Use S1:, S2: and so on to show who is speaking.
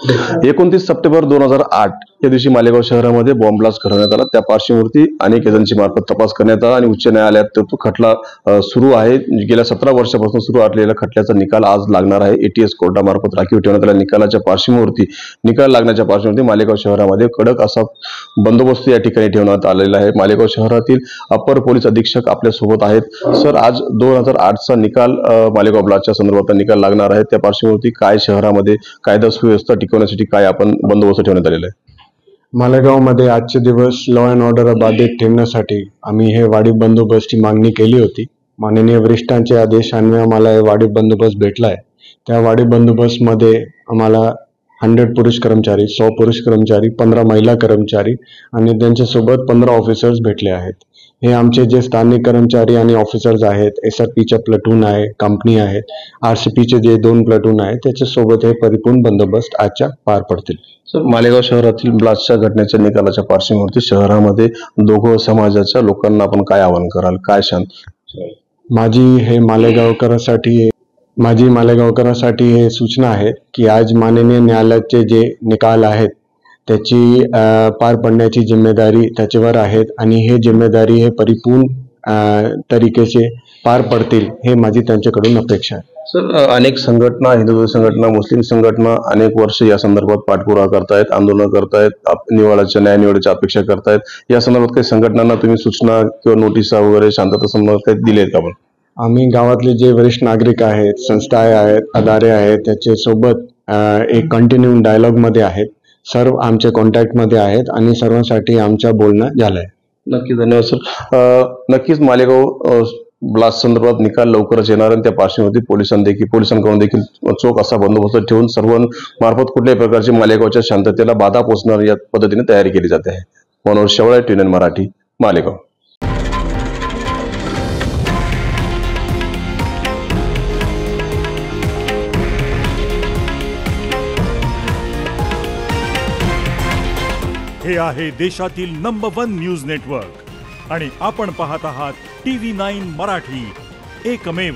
S1: 29 September 2008 या दिवशी मालेगाव शहरामध्ये बॉम्ब ब्लास्ट करण्यात आला। त्या पार्श्वभूमीवरती अनेक एजन्सी मार्फत तपास करण्यात आला आणि उच्च न्यायालयात तो खटला सुरू आहे। गेल्या 17 वर्षापासून सुरू असलेल्या खटल्याचा निकाल आज लागणार आहे। एटीएस कोर्टामार्फत राखीव ठेवण्यात आलेल्या निकालाच्या पार्श्वभूमीवरती निकाल लागण्याच्या पार्श्वभूमीवरती मालेगाव शहरामध्ये कडक असा बंदोबस्त या ठिकाणी ठेवण्यात आलेला आहे। मालेगाव शहरातील अपर पोलीस अधीक्षक आपल्या सोबत आहेत। सर, आज 2008 चा निकाल मालेगाव ब्लास्टच्या संदर्भात निकाल लागणार आहे। त्या पार्श्वभूमीवरती काय शहरामध्ये कायदा सुव्यवस्था टिकवण्यासाठी काय आपण बंदोबस्त ठेवण्यात आलेला आहे?
S2: मालेगावमध्ये आजचे दिवस लॉ अँड ऑर्डर बाधित ठेवण्यासाठी आम्ही हे वाढीव बंदोबस्ती मागणी केली होती। माननीय वरिष्ठांचे आदेशाने आम्हाला हे वाढीव बंदोबस्त भेटला आहे। त्या वाढीव बंदोबस्तमध्ये आम्हाला 100 पुरुष कर्मचारी, 100 पुरुष कर्मचारी, 15 महिला कर्मचारी आणि त्यांच्यासोबत 15 ऑफिसर्स भेटले आहेत। हे आमचे जे स्थानिक कर्मचारी आणि ऑफिसर्स आहेत, SRPचे प्लटून आहे, कंपनी आहे, RCPचे जे 2 प्लटून आहे, त्याच्यासोबत हे परिपूर्ण बंदोबस्त आजच्या पार पडतील।
S1: सर, मालेगाव शहरातील ब्लास्टच्या घटनेच्या निकालाच्या पार्श्वभूमीवरती शहरामध्ये दोघं समाजाच्या लोकांना आपण काय आवाहन कराल, काय शांत?
S2: माझी मालेगावकरांसाठी हे सूचना आहे की आज माननीय न्यायालयाचे जे निकाल आहेत त्याची पार पडण्याची जिम्मेदारी त्याच्यावर आहेत आणि हे जिम्मेदारी हे परिपूर्ण तरीकेचे पार पडतील हे माझी त्यांच्याकडून अपेक्षा आहे।
S1: सर, अनेक संघटना, हिंदू संघटना, मुस्लिम संघटना अनेक वर्ष या संदर्भात पाठपुरावा करतायत, आंदोलन करतायत, न्याय निवडीची अपेक्षा करतायत। या संदर्भात काही संघटनांना तुम्ही सूचना किंवा नोटिसा वगैरे शांतता संदर्भात काही दिले आहेत का? आपण
S2: आम्ही गावातले जे वरिष्ठ नागरिक आहेत, संस्था आहेत, अदारे आहेत, त्याच्यासोबत एक कंटिन्यू डायलॉगमध्ये आहेत। सर्व आमच्या कॉन्टॅक्टमध्ये आहेत आणि सर्वांसाठी आमचं बोलणं झालंय।
S1: नक्की, धन्यवाद सर। नक्कीच मालेगाव ब्लास्ट संदर्भात निकाल लवकरच येणार आणि त्या पार्श्वभूमीवरती पोलिसांकडून देखील चोख असा बंदोबस्त ठेवून सर्वांमार्फत कुठल्याही प्रकारची मालेगावच्या शांततेला बाधा पोहोचणार या पद्धतीने तयारी केली जाते आहे। मनोहर शेवाळे, TNN मराठी, मालेगाव।
S3: हे आहे देशातील नंबर 1 न्यूज नेटवर्क आणि आपण पाहत आहात TV9 मराठी, एकमेव।